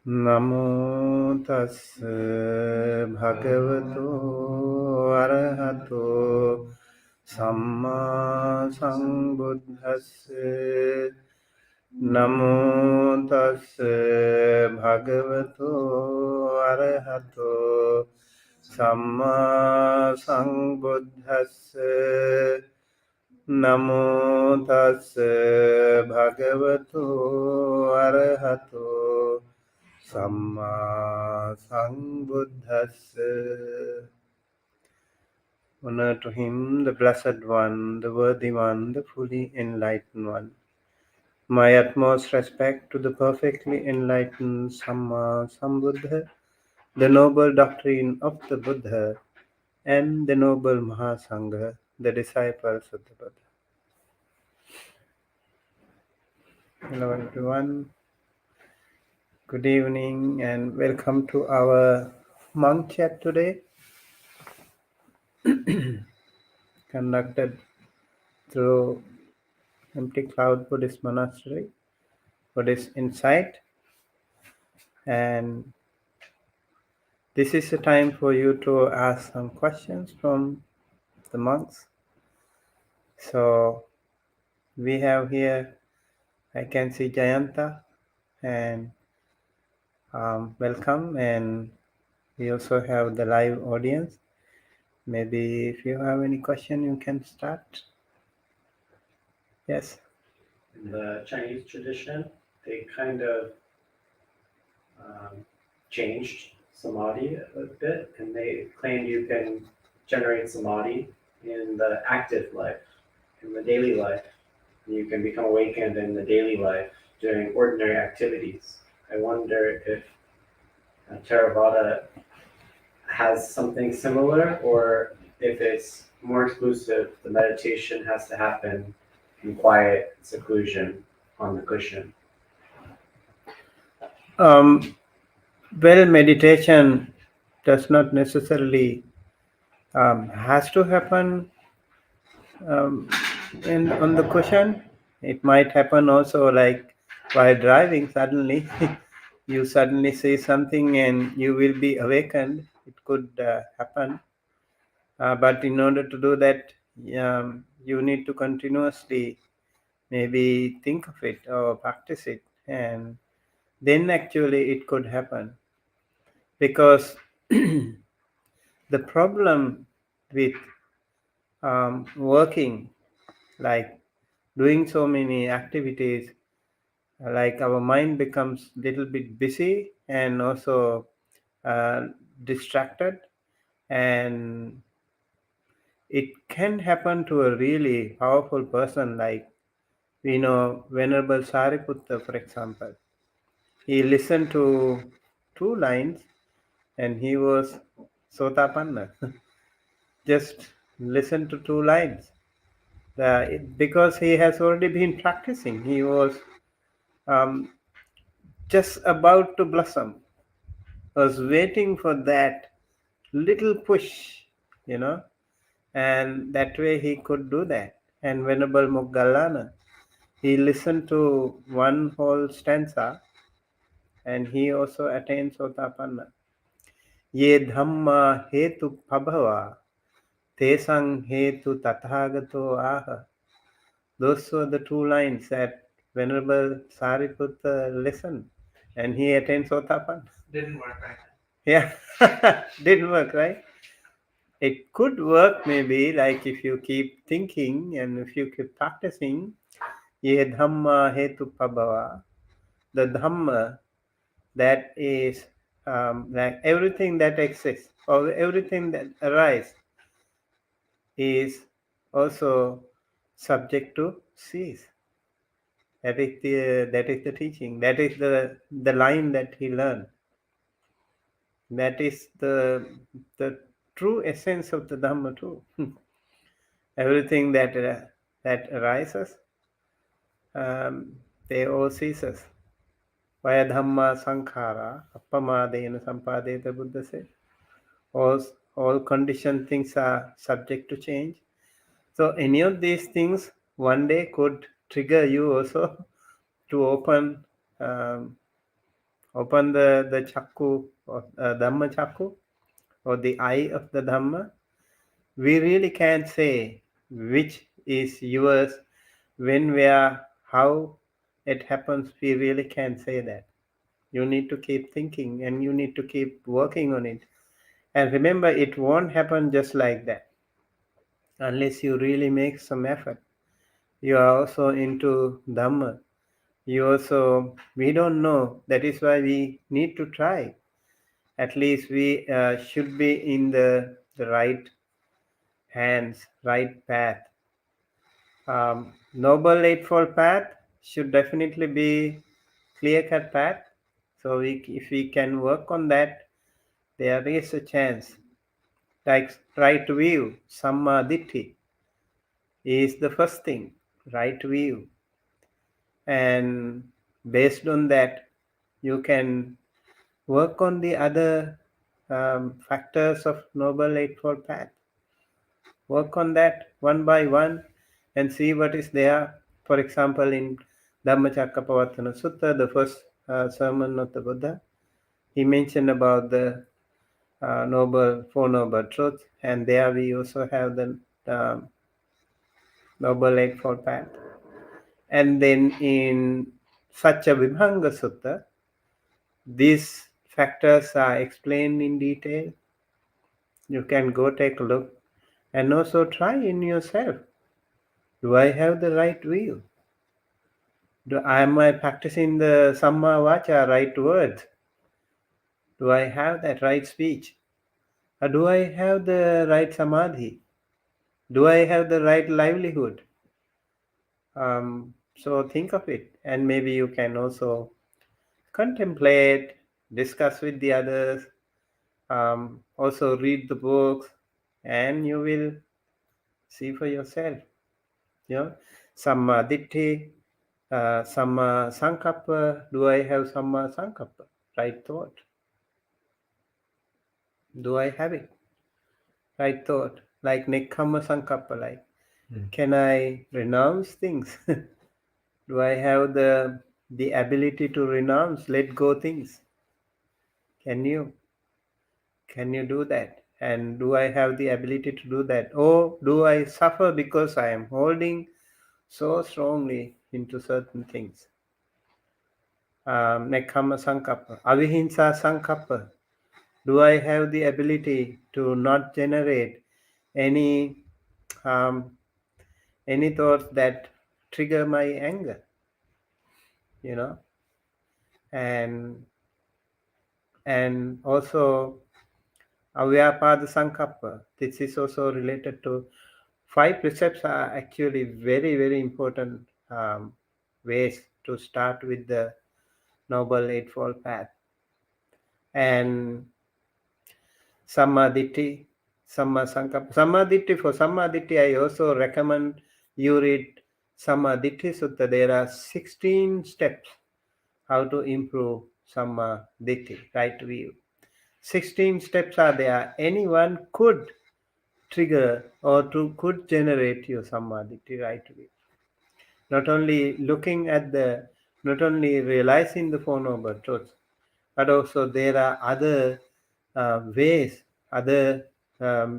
Namo tassa bhagavato arahato samma sambuddhassa. Namo tassa bhagavato arahato samma sambuddhassa. Namo tassa bhagavato arahato Samma Sambuddhassa. Honor to him, the Blessed One, the Worthy One, the fully enlightened One. My utmost respect to the perfectly enlightened Samma Sambuddha, the noble doctrine of the Buddha, and the noble Mahasangha, the disciples of the Buddha. Hello everyone, good evening and welcome to our monk chat today, conducted through Empty Cloud Buddhist Monastery, Buddhist Insight, and this is the time for you to ask some questions from the monks. So we have here, I can see Jayanta, and welcome, and we also have the live audience. Maybe if you have any question, you can start. Yes. In the Chinese tradition, they kind of changed samadhi a bit, and they claim you can generate samadhi in the active life, in the daily life. And you can become awakened in the daily life doing ordinary activities. I wonder if Theravada has something similar, or if it's more exclusive, the meditation has to happen in quiet seclusion on the cushion. Well, meditation does not necessarily has to happen on the cushion. It might happen also like while driving, suddenly you suddenly say something and you will be awakened. It could happen. But in order to do that, you need to continuously maybe think of it or practice it. And then actually it could happen. Because the problem with working, like doing so many activities, like our mind becomes little bit busy and also distracted, and it can happen to a really powerful person, like we know Venerable Sariputta, for example. He listened to 2 lines and he was Sotapanna. Just listen to 2 lines. Because he has already been practicing, he was um, just about to blossom, was waiting for that little push, you know, and that way he could do that. And Venerable Moggallana, he listened to one whole stanza and he also attained Sotapanna. Ye Dhamma hetu pabhava, tesang hetu tathagato aha. Those were the 2 lines that Venerable Sariputta listened, and he attained Sotapanna. Didn't work right. Yeah, didn't work, right? It could work maybe, like if you keep thinking and if you keep practicing, ye dhamma hetu pabhava, the dhamma that is like everything that exists or everything that arises is also subject to cease. That is the teaching. That is the line that he learned. That is the true essence of the Dhamma too. Everything that arises, they all ceases. Vaya Dhamma Sankhara Appamadena Sampadeta, Buddha said. All, all conditioned things are subject to change. So any of these things one day could trigger you also to open Open the chakku, or Dhamma chakku, or the eye of the Dhamma. We really can't say which is yours, when, where, how it happens. We really can't say that. You need to keep thinking and you need to keep working on it. And remember, it won't happen just like that unless you really make some effort. You are also into Dhamma. You also, we don't know. That is why we need to try. At least we should be in the right hands, right path. Noble Eightfold Path should definitely be clear-cut path. So if we can work on that, there is a chance. Like right view, Samma Ditti is the first thing, right view. And based on that, you can work on the other factors of Noble Eightfold Path. Work on that one by one and see what is there. For example, in Dhammacakkappavattana Sutta, the first sermon of the Buddha, he mentioned about the Four Noble Truths, and there we also have the Noble Eightfold Path. And then in Satya Vibhanga Sutta, these factors are explained in detail. You can go take a look and also try in yourself. Do I have the right view? Am I practicing the Samma Vacha, right words? Do I have that right speech? Or do I have the right Samadhi? Do I have the right livelihood? So think of it, and maybe you can also contemplate, discuss with the others, also read the books, and you will see for yourself. You know, Samma Ditti, Samma Sankappa. Do I have Samma Sankappa? Right thought. Do I have it? Right thought. Like Nekkhamma Sankappa, like can I renounce things? Do I have the ability to renounce, let go things? Can you? Can you do that? And do I have the ability to do that? Or do I suffer because I am holding so strongly into certain things? Nekkhamma Sankappa, Avihinsa Sankappa. Do I have the ability to not generate any um, any thoughts that trigger my anger? You know, and also Avyapada Sankappa. This is also related to five precepts. Are actually very, very important ways to start with the Noble Eightfold Path. And Sammaditthi, Samma Sankappa. Sammaditthi, for Sammaditthi, I also recommend you read Sammaditthi Sutta. There are 16 steps how to improve Sammaditthi, right view. 16 steps are there. Anyone could trigger or could generate your Sammaditthi, right view. Not only not only realizing the Four Noble Truths, but also there are other ways, other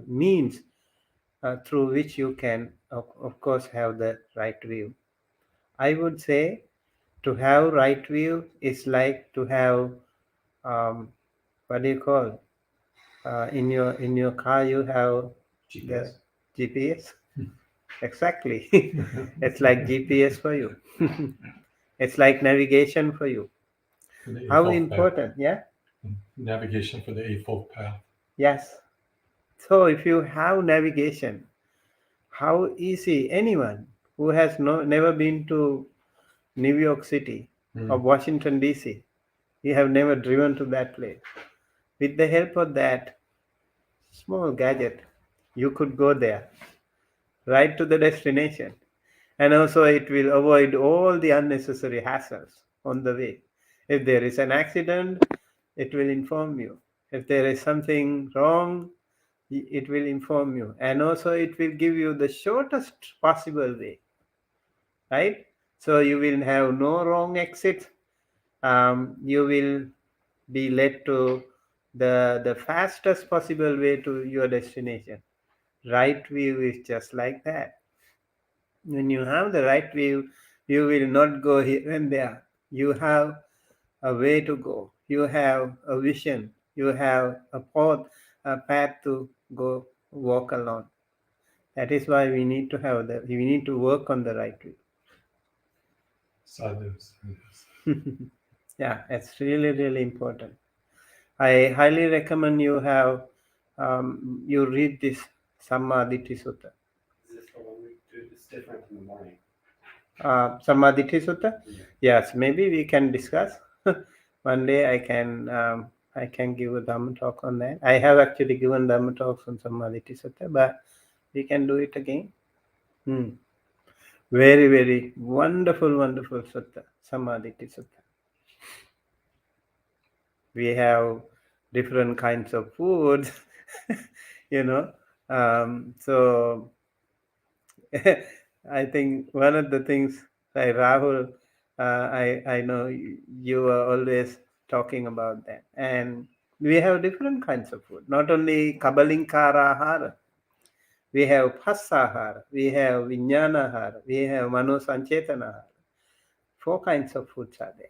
means through which you can, of course, have the right view. I would say to have right view is like to have what do you call in your car you have the GPS. Exactly. It's like GPS for you. It's like navigation for you. How important? Yeah. Navigation for the Eightfold Path. Yes. So if you have navigation, how easy anyone who has never been to New York City or Washington DC, you have never driven to that place. With the help of that small gadget, you could go there, right to the destination. And also it will avoid all the unnecessary hassles on the way. If there is an accident, it will inform you. If there is something wrong, it will inform you. And also it will give you the shortest possible way, right? So you will have no wrong exit. You will be led to the fastest possible way to your destination. Right view is just like that. When you have the right view, you will not go here and there. You have a way to go. You have a vision. You have a path to go walk along. That is why we need to work on the right Sadhus. view. Yeah, it's really, really important. I highly recommend you read this Sammaditi Sutta. Is this the one we do? It's different in the morning. Sammaditi Sutta? Yeah. Yes, maybe we can discuss. One day I can give a Dhamma talk on that. I have actually given Dhamma talks on Sammaditi Sutta, but we can do it again. Hmm. Very, very wonderful, wonderful sutta, Sammaditi Sutta. We have different kinds of foods, you know. So I think one of the things, like Rahul, I know you are always talking about that, and we have different kinds of food. Not only Kabalinkara Ahara, we have Phasahara, we have Vijnanahara, we have Mano Sanchetana. Four kinds of foods are there.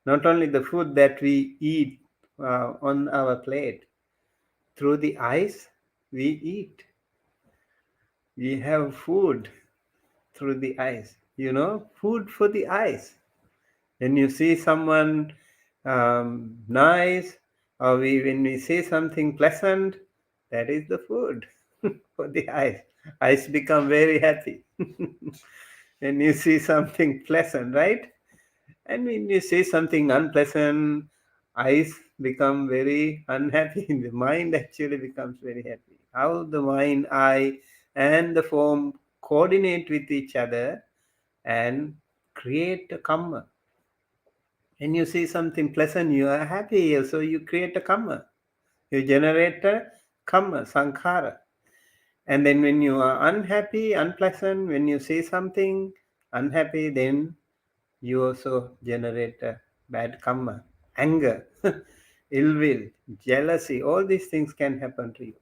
Not only the food that we eat on our plate, through the eyes we eat. We have food through the eyes, food for the eyes. When you see someone nice, or when we say something pleasant, that is the food for the eyes. Eyes become very happy when you see something pleasant, right? And when you say something unpleasant, eyes become very unhappy. The mind actually becomes very happy. How the mind, eye, and the form coordinate with each other and create a karma. When you see something pleasant, you are happy, so you create a karma. You generate a karma, sankhara. And then when you are unhappy, unpleasant, when you see something unhappy, then you also generate a bad karma, anger, ill will, jealousy. All these things can happen to you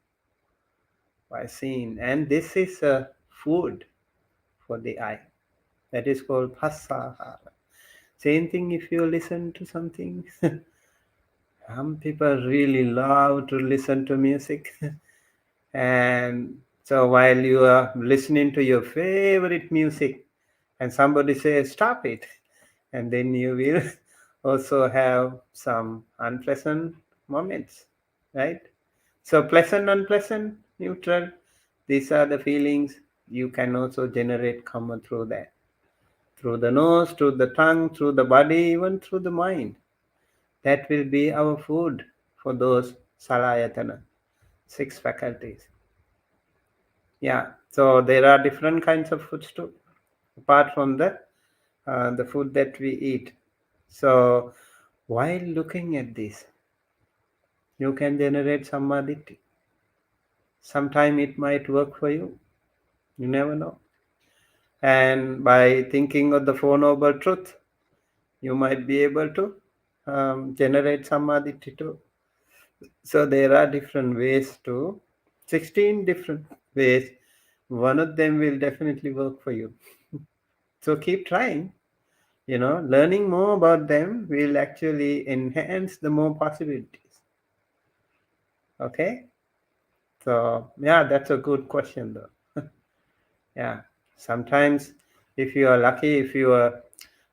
by seeing. And this is a food for the eye. That is called pasahara. Same thing if you listen to something. Some people really love to listen to music. And so while you are listening to your favorite music and somebody says, stop it, and then you will also have some unpleasant moments, right? So pleasant, unpleasant, neutral, these are the feelings. You can also generate karma through that, through the nose, through the tongue, through the body, even through the mind. That will be our food for those salayatana, six faculties. Yeah, so there are different kinds of foods too, apart from the food that we eat. So while looking at this, you can generate samadhi. Sometime it might work for you. You never know. And by thinking of the Four Noble Truth, you might be able to generate samadhi too. So there are different ways 16 different ways. One of them will definitely work for you. So keep trying. Learning more about them will actually enhance the more possibilities. Okay? So, yeah, that's a good question, though. Yeah. Sometimes, if you are lucky, if your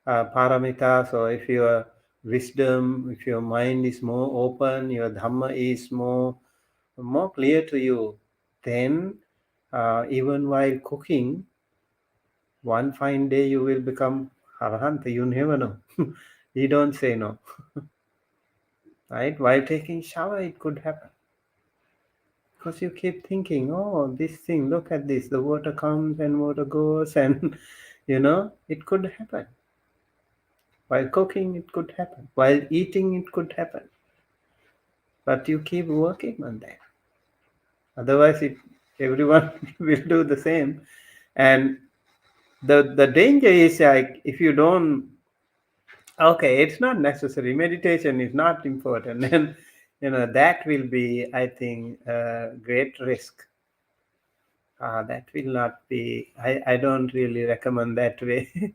paramitas, or if your wisdom, if your mind is more open, your Dhamma is more clear to you, then even while cooking, one fine day you will become Arahant. You never know. You don't say no. Right? While taking shower, it could happen. Because you keep thinking, oh, this thing, look at this. The water comes and water goes, and it could happen. While cooking, it could happen. While eating, it could happen. But you keep working on that. Otherwise, everyone will do the same. And the danger is, like, if you don't Okay, it's not necessary. Meditation is not important, and that will be, I think, a great risk. That will not be. I don't really recommend that way.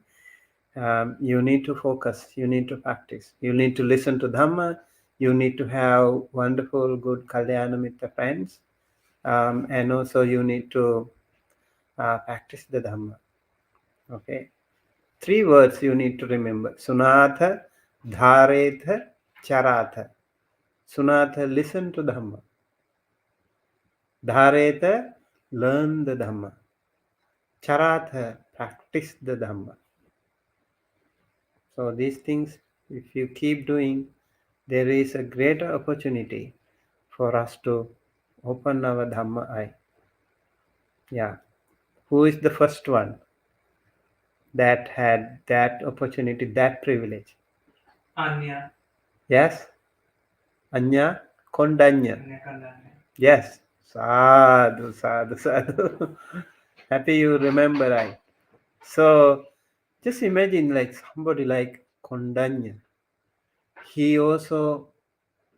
You need to focus. You need to practice. You need to listen to Dhamma. You need to have wonderful, good kalyana mitra friends, and also you need to practice the Dhamma. Okay, three words you need to remember: Sunatha, Dharetha, Charatha. Sunatha, listen to Dhamma. Dharetha, learn the Dhamma. Charatha, practice the Dhamma. So these things, if you keep doing, there is a greater opportunity for us to open our Dhamma eye. Yeah. Who is the first one that had that opportunity, that privilege? Anya. Yes? Anya Kondanya. Anya Kandanya. Yes. Sadhu, sadhu, sadhu. Happy you remember, right? So just imagine like somebody like Kondanya. He also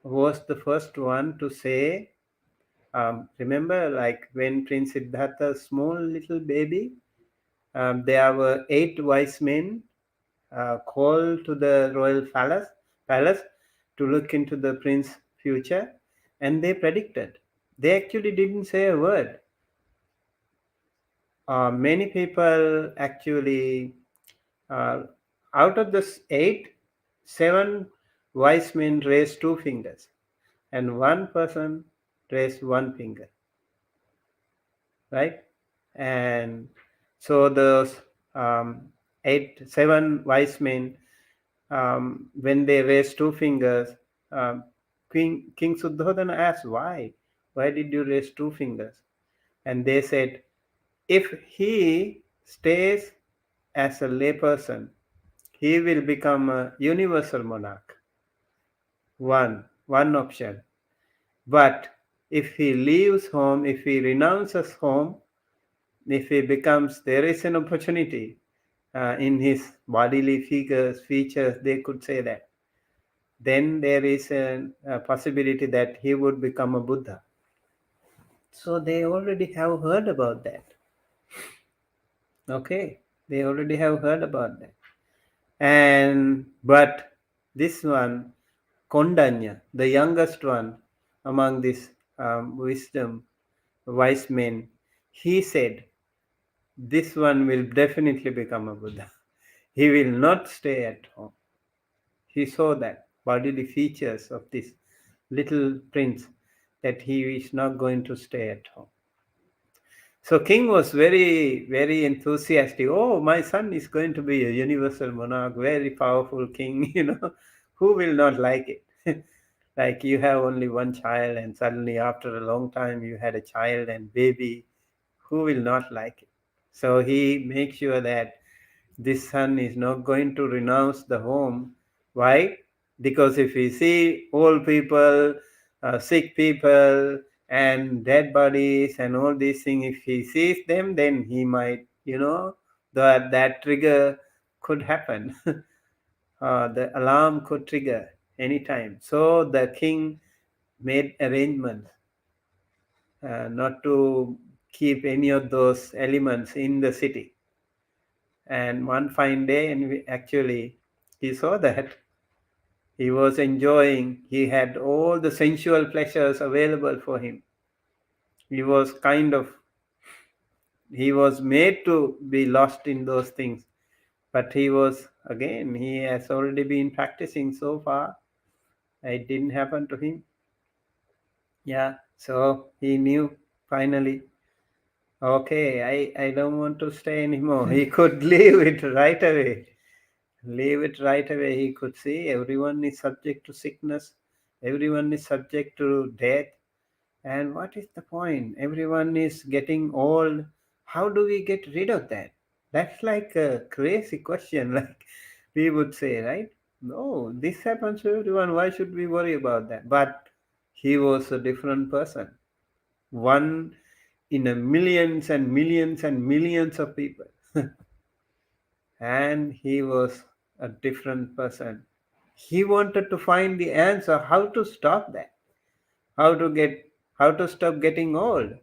was the first one to say, remember, like when Prince Siddhartha's small little baby, there were 8 wise men called to the royal palace to look into the prince's future, and they predicted. They actually didn't say a word. Many people actually, uh, out of the 8, 7 wise men raised 2 fingers, and one person raised 1 finger, right? And so those 7 wise men, when they raised 2 fingers, um, King Suddhodana asked, why? Why did you raise 2 fingers? And they said, if he stays as a layperson, he will become a universal monarch. One option. But if he leaves home, if he renounces home, if he becomes, there is an opportunity in his bodily features, they could say that. Then there is a possibility that he would become a Buddha. So they already have heard about that. Okay, they already have heard about that. And but this one, Kondanya, the youngest one among these wise men, he said, this one will definitely become a Buddha. He will not stay at home. He saw that bodily features of this little prince, that he is not going to stay at home. So king was very, very enthusiastic. Oh, my son is going to be a universal monarch, very powerful king, Who will not like it? Like you have only one child and suddenly after a long time you had a child and baby. Who will not like it? So he makes sure that this son is not going to renounce the home. Why? Because if he see old people, sick people, and dead bodies and all these things, if he sees them, then he might, that trigger could happen. The alarm could trigger anytime. So the king made arrangements not to keep any of those elements in the city. And one fine day, and actually, he saw that he was enjoying, he had all the sensual pleasures available for him. He was he was made to be lost in those things. But he has already been practicing so far. It didn't happen to him. Yeah, so he knew finally, okay, I don't want to stay anymore. He could leave it right away. Leave it right away. He could see everyone is subject to sickness, everyone is subject to death. And what is the point? Everyone is getting old. How do we get rid of that? That's like a crazy question, like we would say, right? No, this happens to everyone. Why should we worry about that? But he was a different person. One in a millions and millions and millions of people. And he was a different person. He wanted to find the answer how to stop that, how to get, how to stop getting old,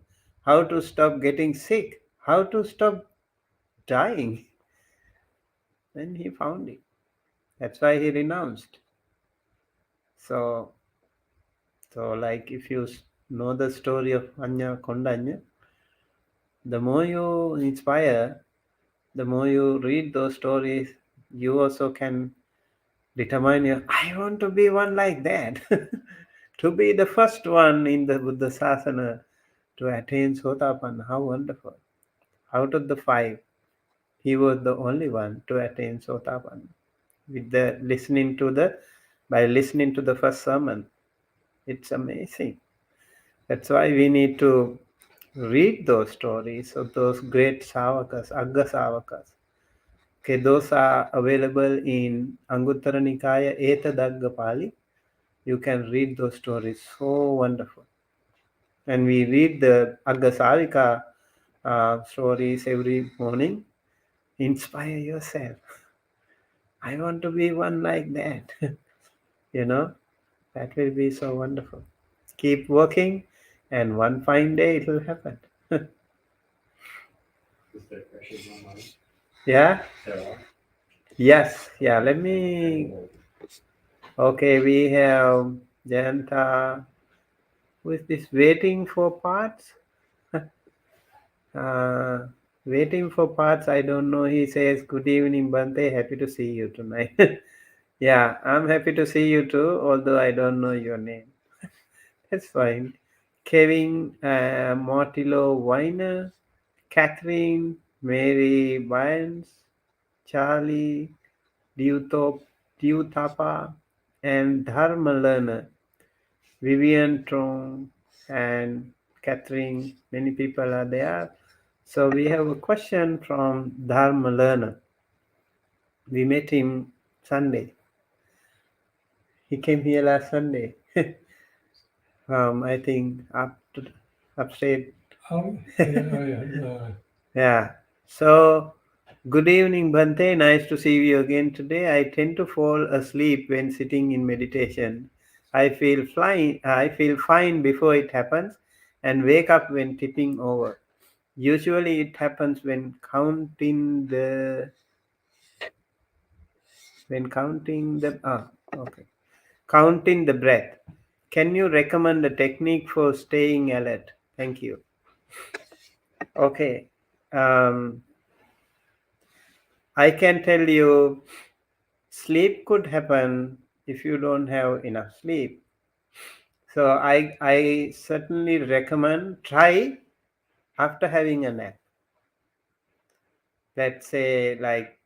how to stop getting sick, how to stop dying. Then he found it. That's why he renounced. So, so like if you know the story of Anya Kondanya, the more you inspire, the more you read those stories, you also can determine your, I want to be one like that. To be the first one in the Buddha Sasana to attain Sotapanna. How wonderful. Out of the five, he was the only one to attain Sotapanna. With the listening to the by listening to the first sermon. It's amazing. That's why we need to read those stories of those great Savakas, Agga Savakas. Okay, those are available in Anguttara Nikaya Etadagga Pali. You can read those stories. So wonderful. And we read the Agga Savika stories every morning. Inspire yourself. I want to be one like that. you know, that will be so wonderful. Keep working, and one fine day it will happen. Is there questions online? Yeah? There are. Yes. Yeah. Let me. Okay, we have Jayanta. Who is this? Waiting for parts? Uh, waiting for parts. I don't know. He says, "Good evening, Bante. Happy to see you tonight." Yeah, I'm happy to see you too, although I don't know your name. That's fine. Kevin Mortillo Weiner, Catherine, Mary Bynes, Charlie, Diutapa, and Dharma Learner, Vivian Trong, and Catherine. Many people are there. So we have a question from Dharma Learner. We met him Sunday. He came here last Sunday. I think upstate. Yeah. Yeah. So, good evening, Bhante. Nice to see you again today. I tend to fall asleep when sitting in meditation. I feel fine before it happens, and wake up when tipping over. Usually, it happens when counting the breath. Can you recommend a technique for staying alert? Thank you. Okay. Um, I can tell you sleep could happen if you don't have enough sleep. So I certainly recommend try after having a nap. Let's say like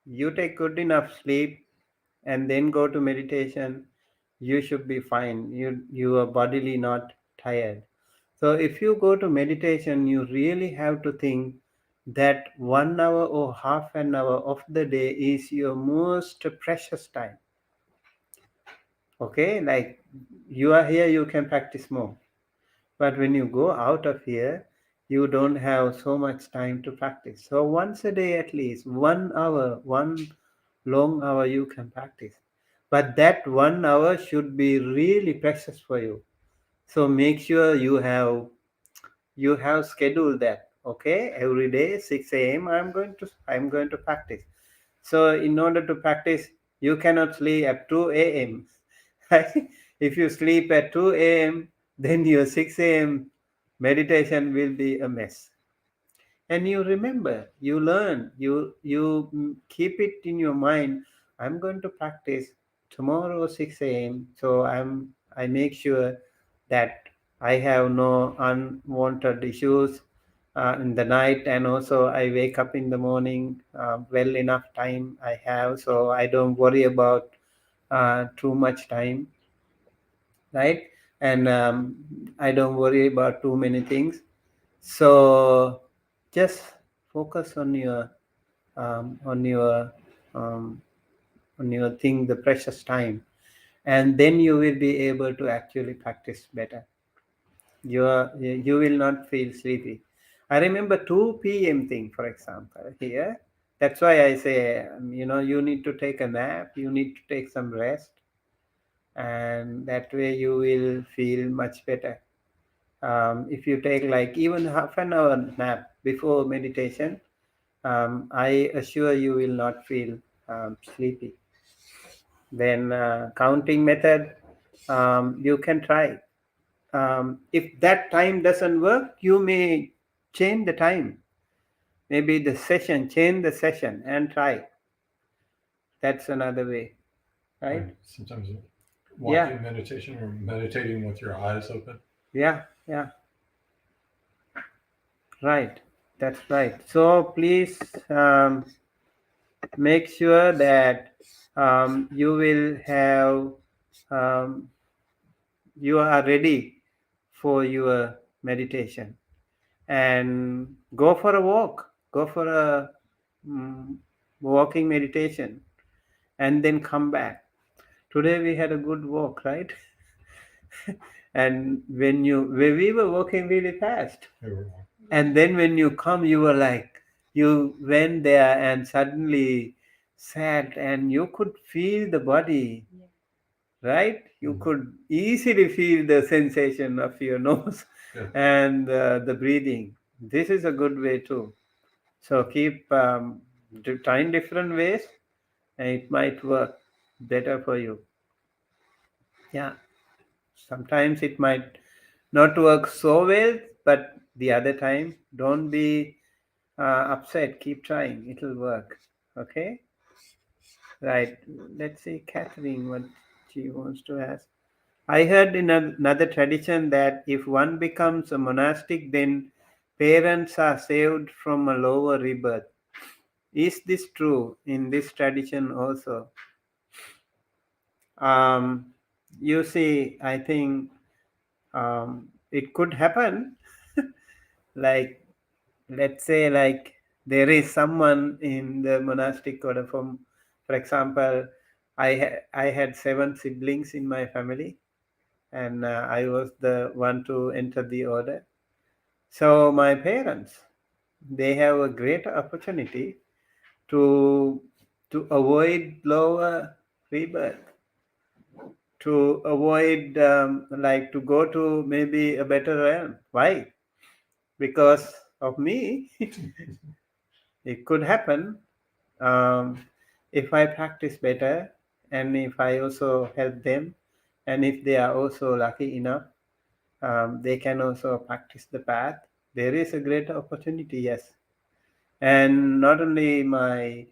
you take good enough sleep and then go to meditation, you should be fine. You are bodily not tired. So if you go to meditation, you really have to think that 1 hour or half an hour of the day is your most precious time. Okay, like you are here, you can practice more. But when you go out of here, you don't have so much time to practice. So once a day at least, 1 hour, one long hour you can practice. But that 1 hour should be really precious for you. So make sure you have scheduled that. Okay, every day 6 a.m. I'm going to practice. So in order to practice, you cannot sleep at 2 a.m. Right? If you sleep at 2 a.m., then your 6 a.m. meditation will be a mess. And you remember, you learn, you keep it in your mind. I'm going to practice tomorrow 6 a.m. So I make sure that I have no unwanted issues in the night, and also I wake up in the morning well enough time I have, so I don't worry about too much time, right? And I don't worry about too many things. So just focus um, on your um, on your thing, the precious time, and then you will be able to actually practice better. You will not feel sleepy. I remember 2 p.m. thing, for example, here. That's why I say, you need to take a nap, you need to take some rest, and that way you will feel much better. If you take like even half an hour nap before meditation, I assure you will not feel sleepy. Then counting method, you can try. If that time doesn't work, you may change the time. Maybe change the session and try. That's another way, right? Like sometimes Yeah, walking meditation or meditating with your eyes open. yeah, right. That's right. So please make sure that you will have you are ready for your meditation, and go for a walk, go for a mm, walking meditation, and then come back. Today we had a good walk, right? And when we were walking really fast, They were walking. and then when you come, you were like, you went there and suddenly sat, and you could feel the body, right? You Mm. could easily feel the sensation of your nose Yeah. and the breathing. This is a good way too. So keep trying different ways, and it might work better for you. Yeah, sometimes it might not work so well, but the other time, don't be upset. Keep trying; it'll work. Okay, right. Let's see, Catherine, what she wants to ask. I heard in another tradition that if one becomes a monastic, then parents are saved from a lower rebirth. Is this true in this tradition also? Um, you see, I think it could happen. Like, let's say, like there is someone in the monastic order. For example, I had 7 siblings in my family, and I was the one to enter the order. So my parents, they have a great opportunity to avoid lower rebirth, to avoid like to go to maybe a better realm. Why? Because of me, it could happen if I practice better, and if I also help them, and if they are also lucky enough, they can also practice the path. There is a great opportunity, yes. And not only my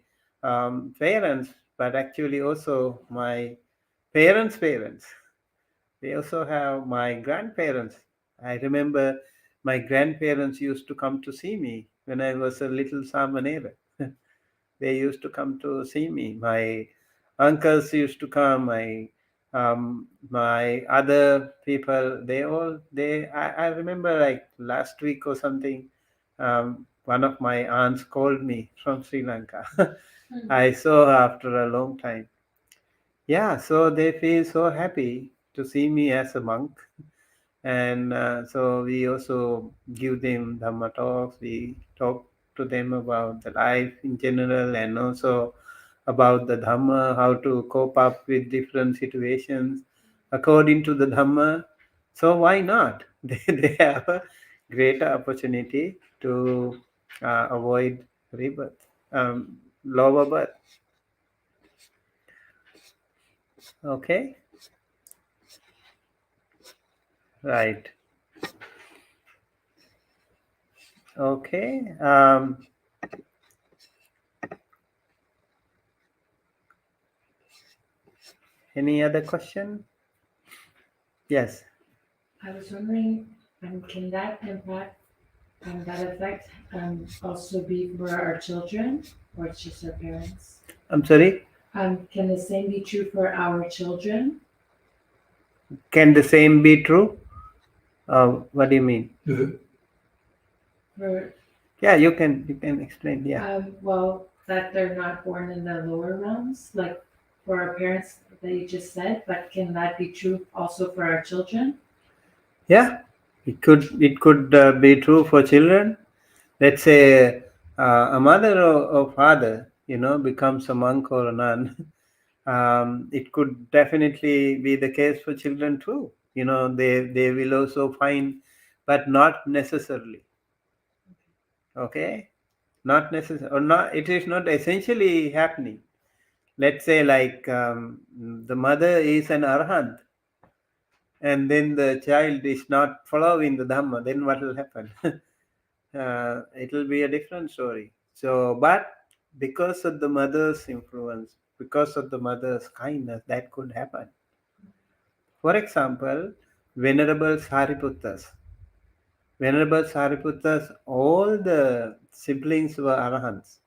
parents, but actually also my parents. They also have my grandparents. I remember my grandparents used to come to see me when I was a little Samanera. They used to come to see me. My uncles used to come. My other people. I remember like last week or something. One of my aunts called me from Sri Lanka. I saw her after a long time. Yeah, so they feel so happy to see me as a monk, and so we also give them Dhamma talks. We talk to them about the life in general, and also about the Dhamma, how to cope up with different situations according to the Dhamma. So why not? They have a greater opportunity to avoid rebirth, lower birth. Okay, right. Okay. Any other question? Yes. I was wondering, can that impact, that effect, also be for our children, or it's just our parents? I'm sorry. Can the same be true for our children? Can the same be true? What do you mean? For, Yeah, you can explain. Yeah. well, that they're not born in the lower realms, like for our parents that you just said, but can that be true also for our children? Yeah. It could be true for children. Let's say a mother or father, becomes a monk or a nun, it could definitely be the case for children too. They will also find, but not necessarily. Okay, not necessary or not. It is not essentially happening. Let's say like the mother is an arhat, and then the child is not following the Dhamma. Then what will happen? It will be a different story. So, but because of the mother's influence, because of the mother's kindness, that could happen. For example, Venerable Sariputtas. Venerable Sariputtas, all the siblings were arahants.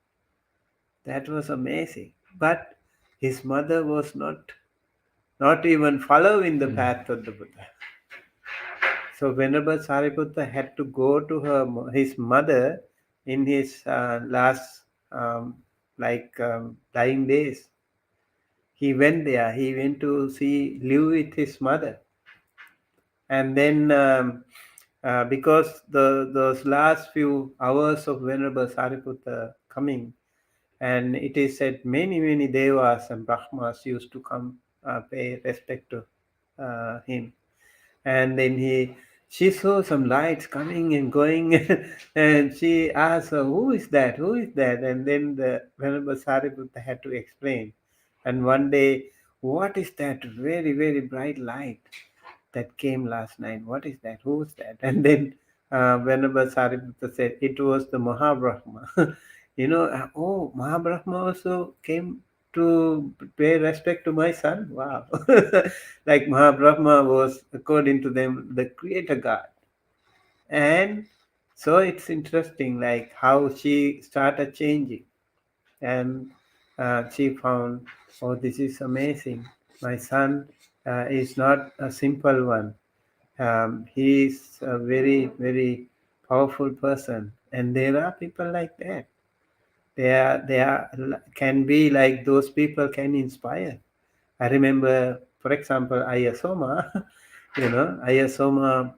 That was amazing. But his mother was not even following the path of the Buddha. So Venerable Sariputta had to go to his mother in his last dying days. He went there. He went to live with his mother, and then because those last few hours of Venerable Sariputta coming, and it is said many devas and brahmas used to come pay respect to him. And then she saw some lights coming and going, and she asked her, who is that? And then the Venerable Sariputta had to explain. And one day, what is that very bright light that came last night? What is that? Who's that? And then Venerable Sariputta said, it was the Mahabrahma. Oh, Mahabrahma also came to pay respect to my son. Wow. Like Mahabrahma was, according to them, the creator God. And so it's interesting, like how she started changing. And she found, oh, this is amazing. My son is not a simple one. He is a very powerful person. And there are people like that. They are can be like those people can inspire. I remember, for example, Ayasoma. Ayasoma,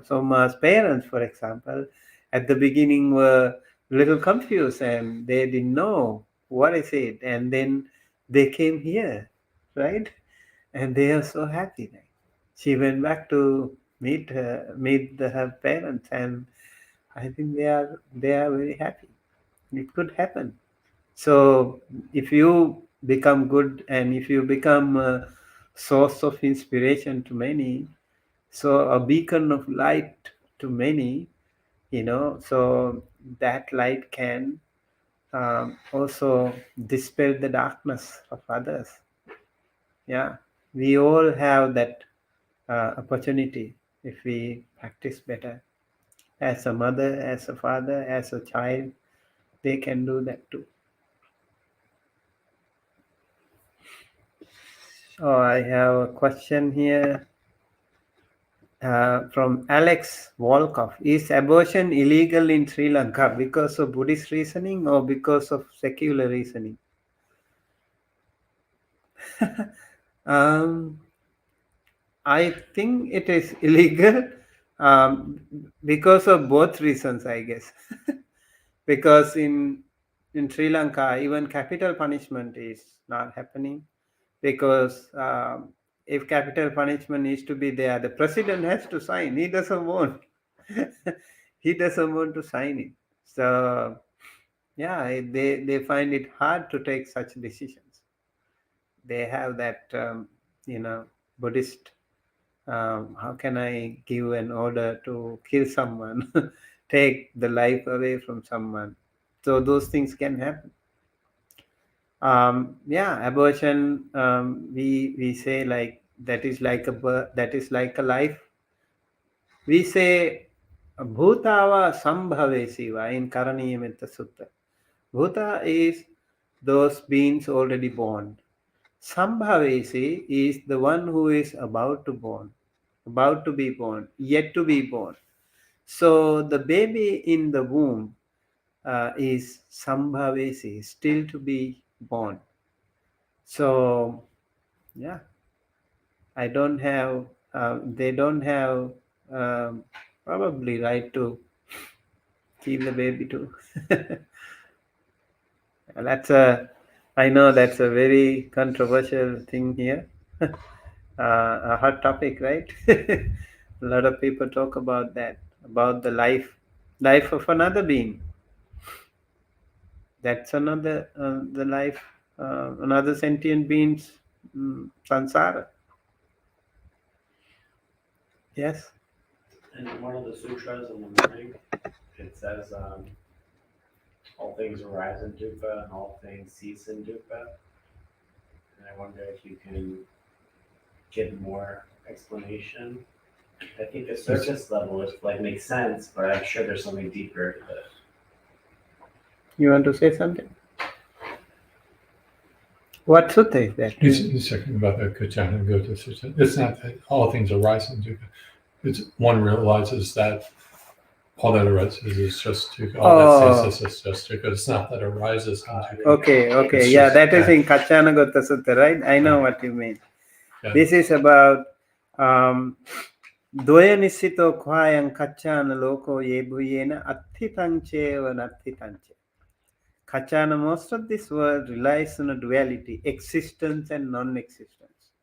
Soma's parents, for example, at the beginning were a little confused and they didn't know what is it, and then they came here, right? And they are so happy. Like, she went back to her parents, and I think they are very happy. It could happen. So if you become good and if you become a source of inspiration to many, so a beacon of light to many, so that light can also dispel the darkness of others. Yeah, we all have that opportunity if we practice better. As a mother, as a father, as a child, they can do that too. Oh, I have a question here from Alex Volkov. Is abortion illegal in Sri Lanka because of Buddhist reasoning or because of secular reasoning? um, I think it is illegal um, because of both reasons, I guess. Because in Sri Lanka, even capital punishment is not happening because if capital punishment is to be there, the president has to sign. He doesn't want. He doesn't want to sign it. So yeah, they find it hard to take such decisions. They have that Buddhist. How can I give an order to kill someone, take the life away from someone? So those things can happen. Yeah, abortion, we say like that is like a that is like a life. We say bhutava sambhavesiva in Karaniyametta Sutta. Bhuta is those beings already born. Sambhavesi is the one who is about to be born, yet to be born. So the baby in the womb is sambhavesi, still to be born. So yeah, I don't have, they don't have probably right to Keep the baby too. I know that's a very controversial thing here. A hot topic, right? A lot of people talk about that, about the life of another being. That's another, the life, another sentient being's sansara. Yes. In one of the sutras in the morning, it says, all things arise in dukkha and all things cease in dukkha. And I wonder if you can give more explanation. I think the surface level is like makes sense, but I'm sure there's something deeper to this. You want to say something? What sutta is that? He's talking about the Kachana Gota Sutta. It's not that all things arise in dukkha. It's one realizes that all that arises is just dukkha. All that ceases is just dukkha. It's not that arises in dukkha. Okay, It's yeah, just that is that. in Kachanagata Sutta, right? I know what you mean. Yeah. This is about Dvaya nisito kvayam kachana loko yebuyena atthitancheva nathitanche. Kachana, most of this world relies on a duality, existence and non-existence.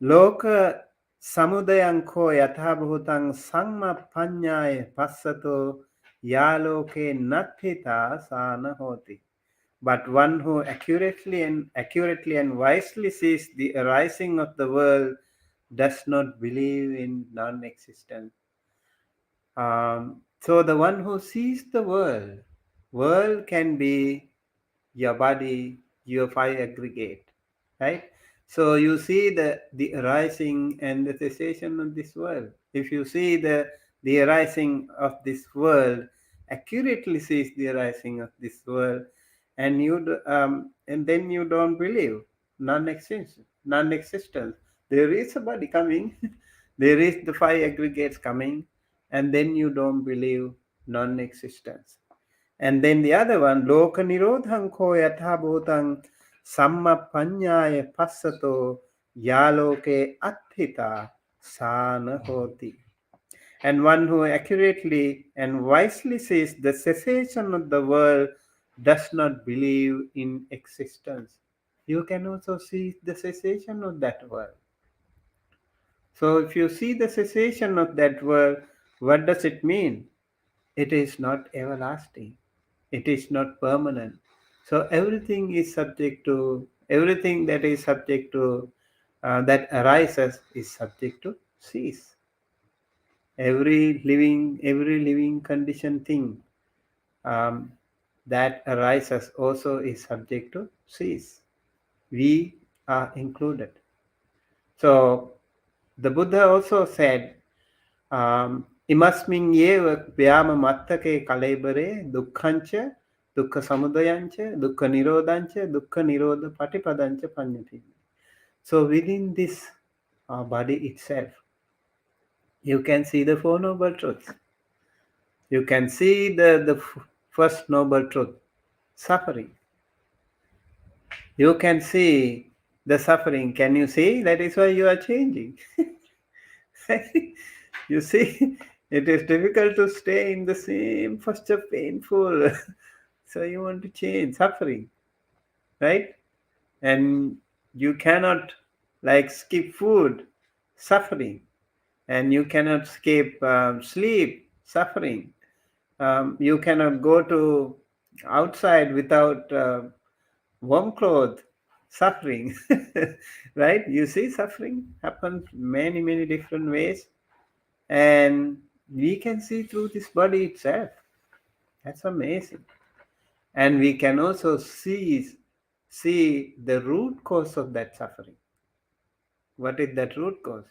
Loka samudayanko yathabhutang samma panyaya passato yaloke nathita sana hoti. But one who accurately and wisely sees the arising of the world does not believe in non-existence. So the one who sees the world can be your body, your five aggregate, right? So you see the arising and the cessation of this world. If you see the arising of this world, accurately sees the arising of this world, and and then you don't believe non-existence. There is a body coming, there is the five aggregates coming, and then you don't believe non-existence. And then the other one, loka nirodhang ko yatha bhutang samma panyaya passato yaloke atthita sana hoti. And one who accurately and wisely sees the cessation of the world does not believe in existence. You can also see the cessation of that world. So if you see the cessation of that world, what does it mean? It is not everlasting. It is not permanent. So everything that is subject to that arises is subject to cease. Every living conditioned thing um, that arises also is subject to cease. We are included. So the Buddha also said, imasmin yeva vyama mattake kalebare dukkhancha dukkha samudayancha dukkha nirodhancha dukkha nirodha patipadancha panyati. So within this body itself, you can see the Four Noble Truths. You can see the first Noble Truth, suffering. You can see the suffering. Can you see? That is why you are changing. You see, it is difficult to stay in the same posture, painful. So you want to change, suffering, right? And you cannot like skip food, suffering. And you cannot skip sleep, suffering. You cannot go to outside without warm clothes, suffering. Right? You see, suffering happens many different ways, and we can see through this body itself. That's amazing. And we can also see the root cause of that suffering. What is that root cause?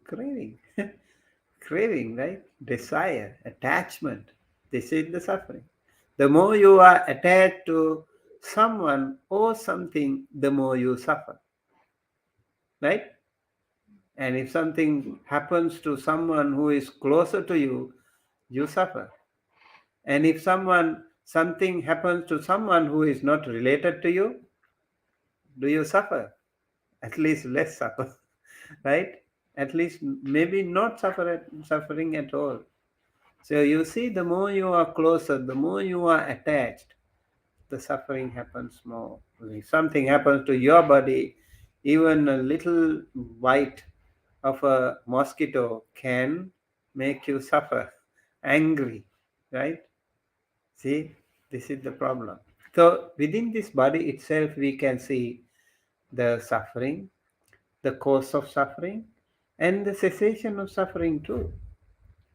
Craving. Craving, right? Desire, attachment. This is the suffering. The more you are attached to someone or something, the more you suffer. Right? And if something happens to someone who is closer to you, you suffer. And if something happens to someone who is not related to you, do you suffer? At least less suffer, right? At least maybe not suffering at all. So you see, the more you are closer, the more you are attached, the suffering happens more. If something happens to your body, even a little bite of a mosquito can make you suffer, angry, right? See, this is the problem. So within this body itself, we can see the suffering, the cause of suffering, and the cessation of suffering too.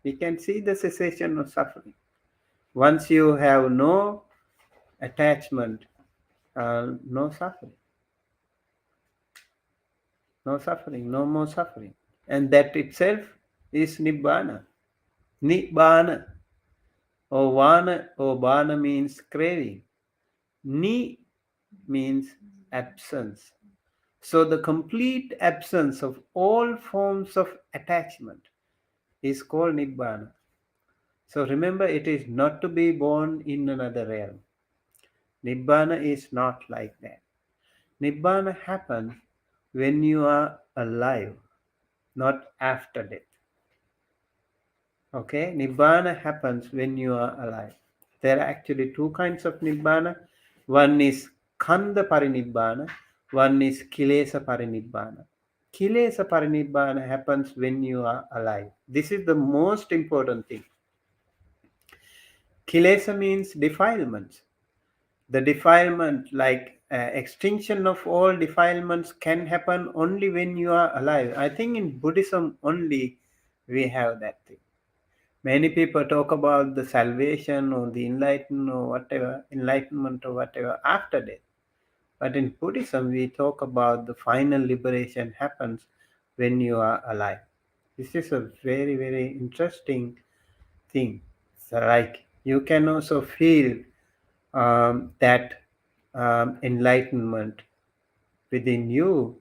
We can see the cessation of suffering. Once you have no attachment, no suffering, no suffering, no more suffering. And that itself is Nibbana. Nibbana or Vana or Bana means craving. Ni means absence. So the complete absence of all forms of attachment is called Nibbana. So remember, it is not to be born in another realm. Nibbana is not like that. Nibbana happens when you are alive, not after death. Okay, Nibbana happens when you are alive. There are actually two kinds of Nibbana. One is Kanda Parinibbana, one is Kilesa Parinibbana. Kilesa Parinibbana happens when you are alive. This is the most important thing. Kilesa means defilements. The defilement, like extinction of all defilements, can happen only when you are alive. I think in Buddhism only we have that thing. Many people talk about the salvation or the enlightenment or whatever after death. But in Buddhism, we talk about the final liberation happens when you are alive. This is a very, very interesting thing. So, like, you can also feel that enlightenment within you.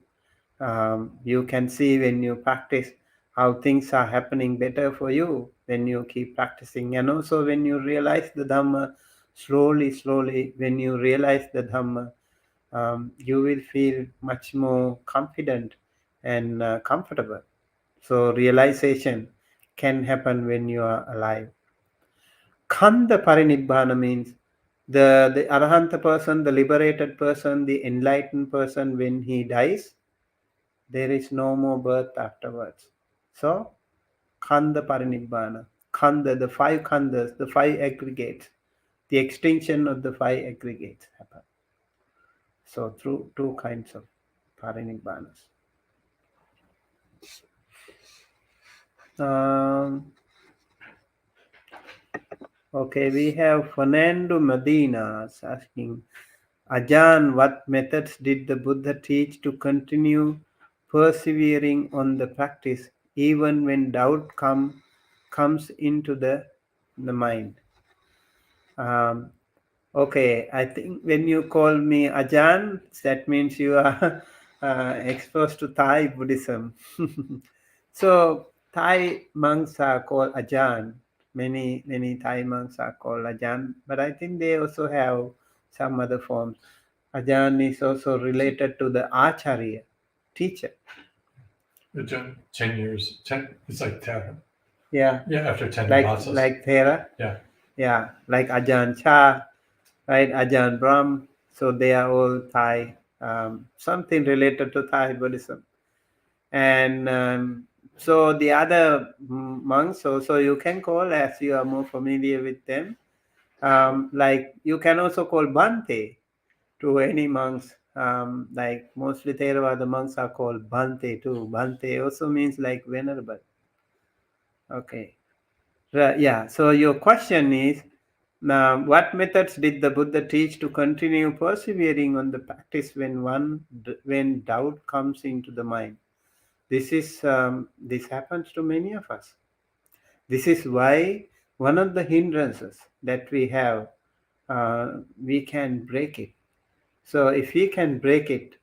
You can see when you practice how things are happening better for you when you keep practicing, and also when you realize the Dhamma slowly, when you realize the Dhamma, you will feel much more confident and comfortable. So realization can happen when you are alive. Khanda Parinibbana means the Arahanta person, the liberated person, the enlightened person, when he dies, there is no more birth afterwards. So, Khanda Parinibbana. Khanda, the five khandas, the five aggregates, the extinction of the five aggregates happen. So, through two kinds of Parinibbanas. Okay, we have Fernando Medina asking, Ajahn, what methods did the Buddha teach to continue persevering on the practice even when doubt comes into the mind? Um, okay, I think when you call me Ajahn, that means you are exposed to Thai Buddhism. So Thai monks are called Ajahn. Many Thai monks are called Ajahn, but I think they also have some other forms. Ajahn is also related to the Acharya, teacher. The 10 years, 10, it's like 10. Yeah, Yeah, after 10 like masas. Thera. Yeah. Yeah, like Ajahn Chah, right? Ajahn Brahm. So they are all Thai, something related to Thai Buddhism. And so the other monks also you can call, as you are more familiar with them. Like you can also call Bhante to any monks. Like mostly Theravada monks are called Bhante too. Bhante also means like venerable. Okay. Yeah. So your question is, what methods did the Buddha teach to continue persevering on the practice when doubt comes into the mind? This happens to many of us. This is why one of the hindrances that we have, we can break it. So if we can break it,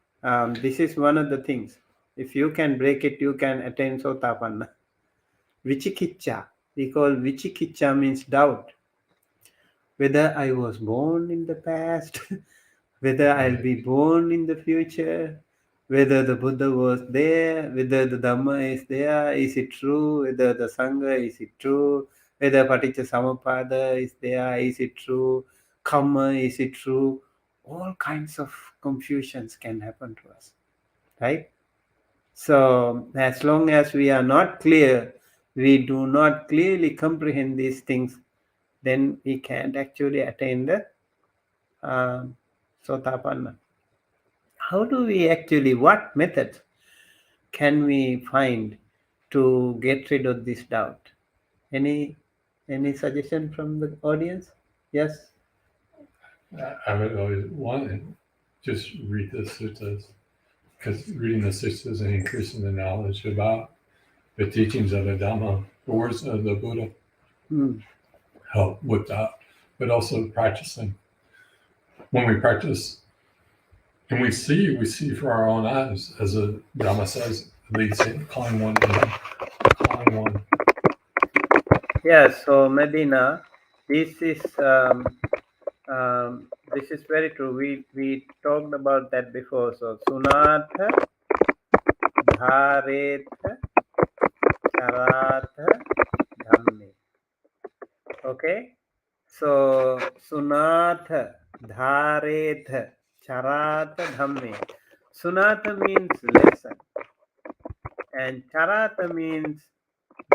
this is one of the things. If you can break it, you can attain Sotapanna. Vichikicha. We call Vichikicha means doubt. Whether I was born in the past, whether I'll be born in the future, whether the Buddha was there, whether the Dhamma is there, is it true, whether the Sangha is it true, whether Paticca Samuppada is there, is it true? Karma, is it true? All kinds of confusions can happen to us, right? So as long as we are not clear, we do not clearly comprehend these things, then we can't actually attain the Sotapanna. How do we actually, what method can we find to get rid of this doubt? Any suggestion from the audience? Yes. I would always want to just read the suttas, because reading the suttas and increasing the knowledge about the teachings of the Dhamma, the words of the Buddha, Hmm. help with that. But also practicing. When we practice and we see for our own eyes, as the Dhamma says, leads in calling one in, calling one. Yeah. So Medina, this is very true. We talked about that before. So Sunatha Dharetha Charatha Dhamme. Okay. So Sunatha Dharetha Charatha Dhamme. Sunatha means lesson, and Charata means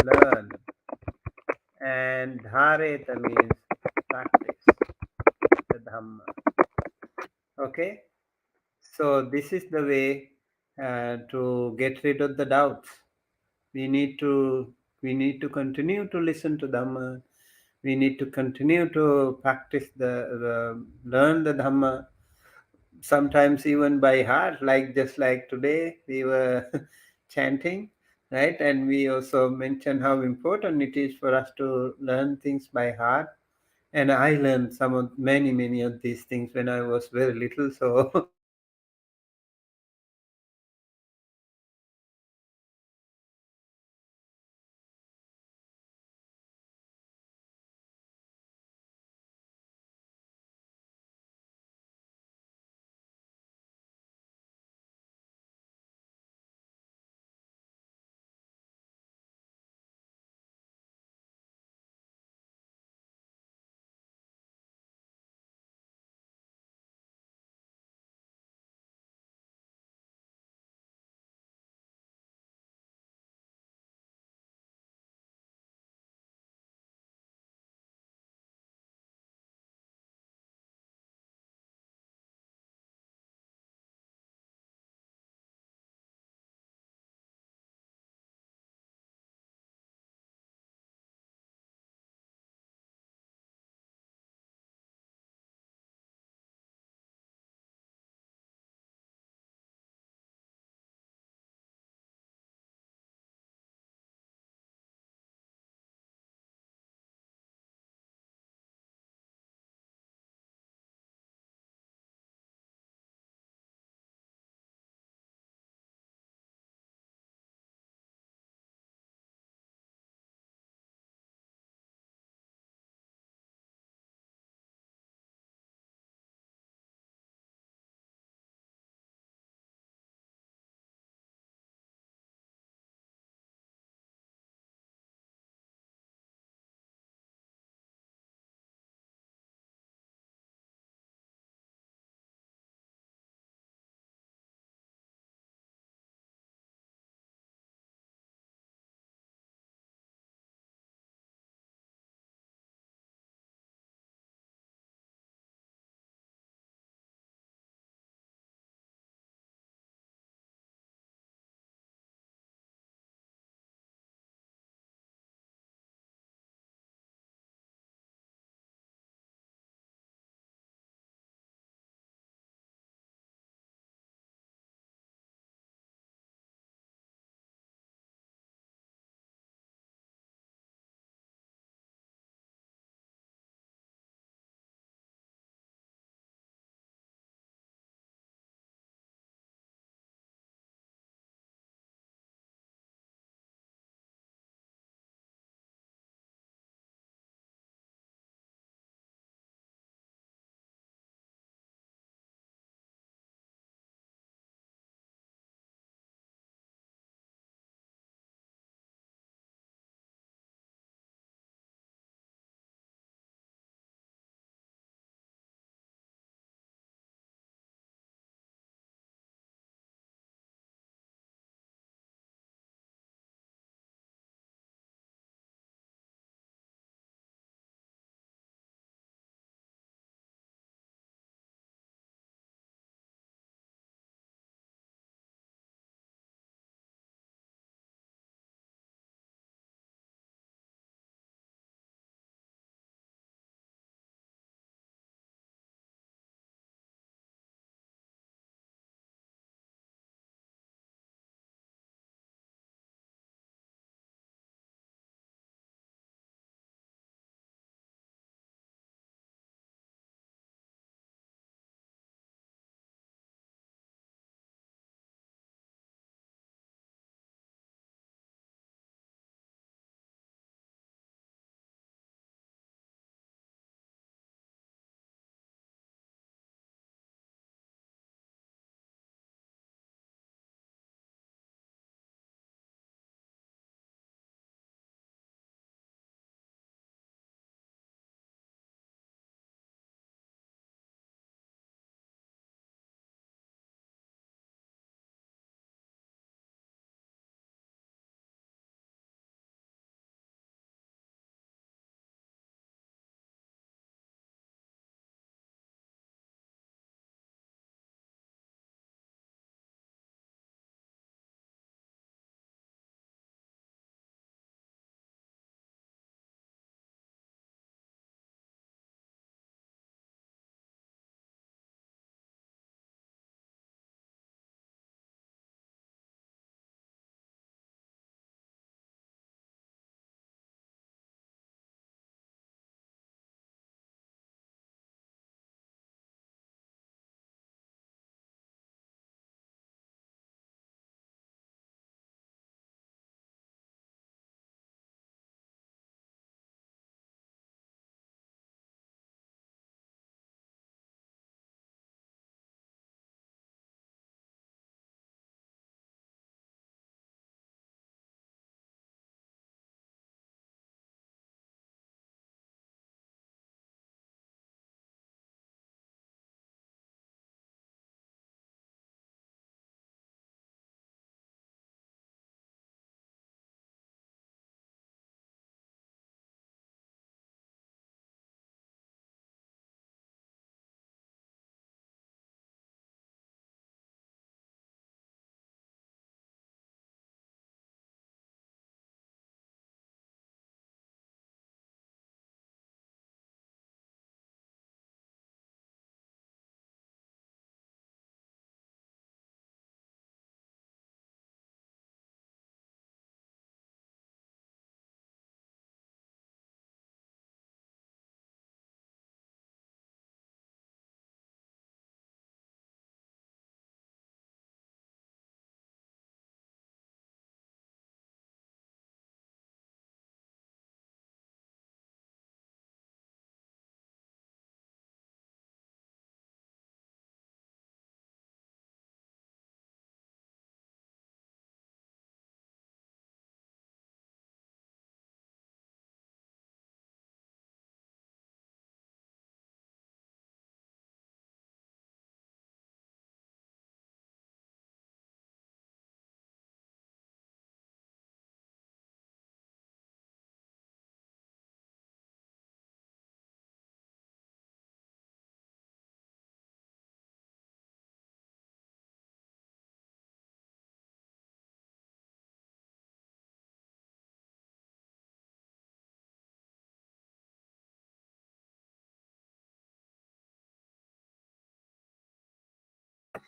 learn, and Dhareta means practice the Dhamma. Okay. So this is the way to get rid of the doubts. We need to continue to listen to Dhamma. We need to continue to practice learn the Dhamma. Sometimes even by heart, like just like today we were chanting, right? And we also mentioned how important it is for us to learn things by heart. And I learned many of these things when I was very little. So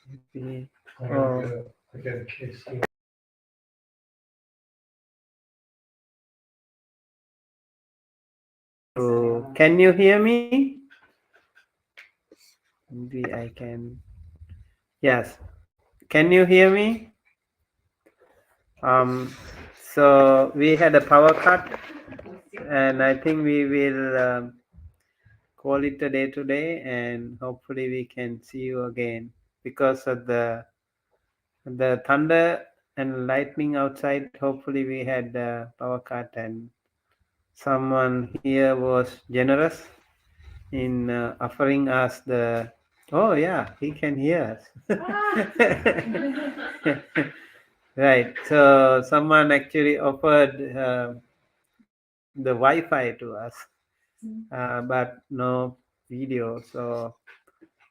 Maybe. I Oh, got a case. so can you hear me? Maybe I can. Yes. Can you hear me? Um, so we had a power cut, and I think we will call it a day today, and hopefully we can see you again because of the thunder and lightning outside. Hopefully we had power cut, and someone here was generous in offering us the. Oh yeah, he can hear us. Right. So someone actually offered the Wi-Fi to us, but no video. So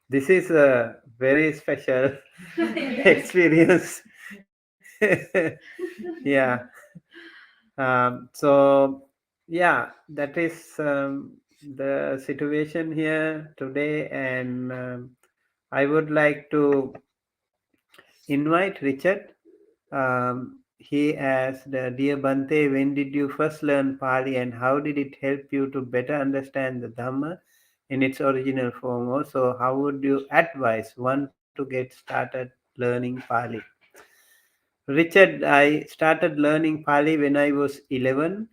this is a very special experience. Yeah. So yeah, that is the situation here today, and I would like to invite Richard. He asked, Dear Bante, when did you first learn Pali and how did it help you to better understand the Dhamma in its original form? Also, how would you advise one to get started learning Pali? Richard, I started learning Pali when I was 11,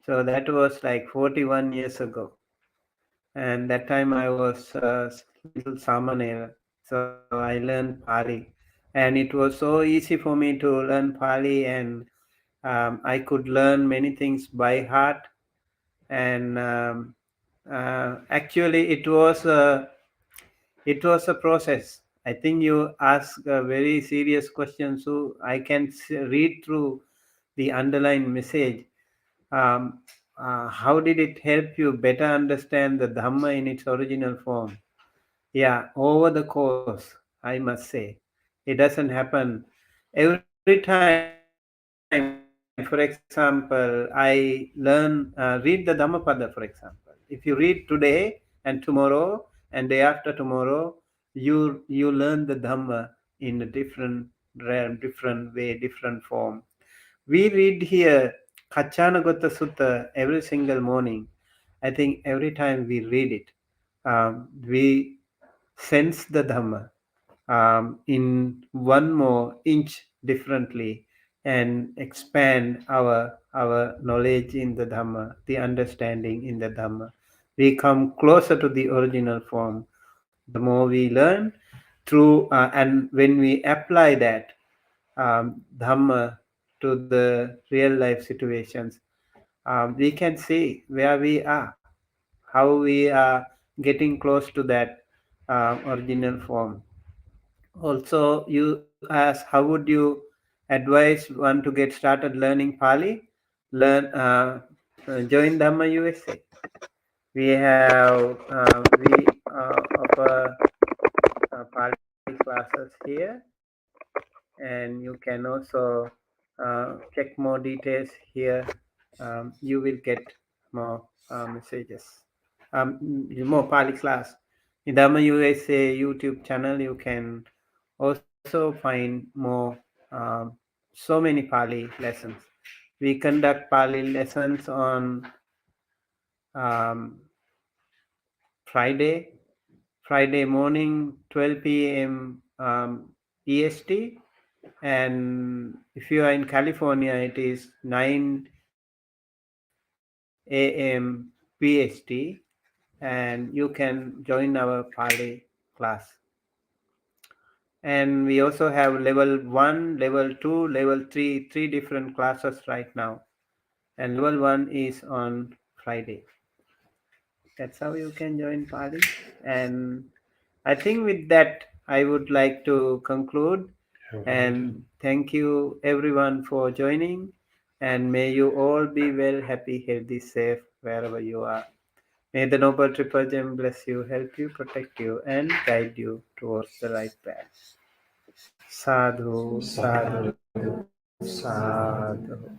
so that was like 41 years ago. And that time I was little Samanera, so I learned Pali. And it was so easy for me to learn Pali, and I could learn many things by heart. And actually, it was a process. I think you ask a very serious question, so I can read through the underlying message. Um, how did it help you better understand the Dhamma in its original form? Yeah, over the course, I must say, it doesn't happen every time. For example, I read the Dhammapada, for example. If you read today and tomorrow and day after tomorrow, you learn the Dhamma in a different realm, different way, different form. We read here Kachanagata Sutta every single morning. I think every time we read it, we sense the Dhamma in one more inch differently and expand our knowledge in the Dhamma, the understanding in the Dhamma. We come closer to the original form. The more we learn through, and when we apply that Dhamma to the real life situations, we can see where we are, how we are getting close to that original form. Also, you ask, how would you advise one to get started learning Pali? Join Dhamma USA. We have we offer Pali classes here, and you can also check more details here. You will get more messages, more Pali class. In Dhamma USA YouTube channel, you can also find more, um, so many Pali lessons. We conduct Pali lessons on um, Friday, Friday morning, 12 p.m. EST, and if you are in California, it is 9 a.m. PST, and you can join our Pali class. And we also have level 1, level 2, level 3, three different classes right now. And level 1 is on Friday. That's how you can join Pali. And I think with that, I would like to conclude. And thank you everyone for joining. And may you all be well, happy, healthy, safe wherever you are. May the Noble Triple Gem bless you, help you, protect you, and guide you towards the right path. Sadhu, sadhu, sadhu.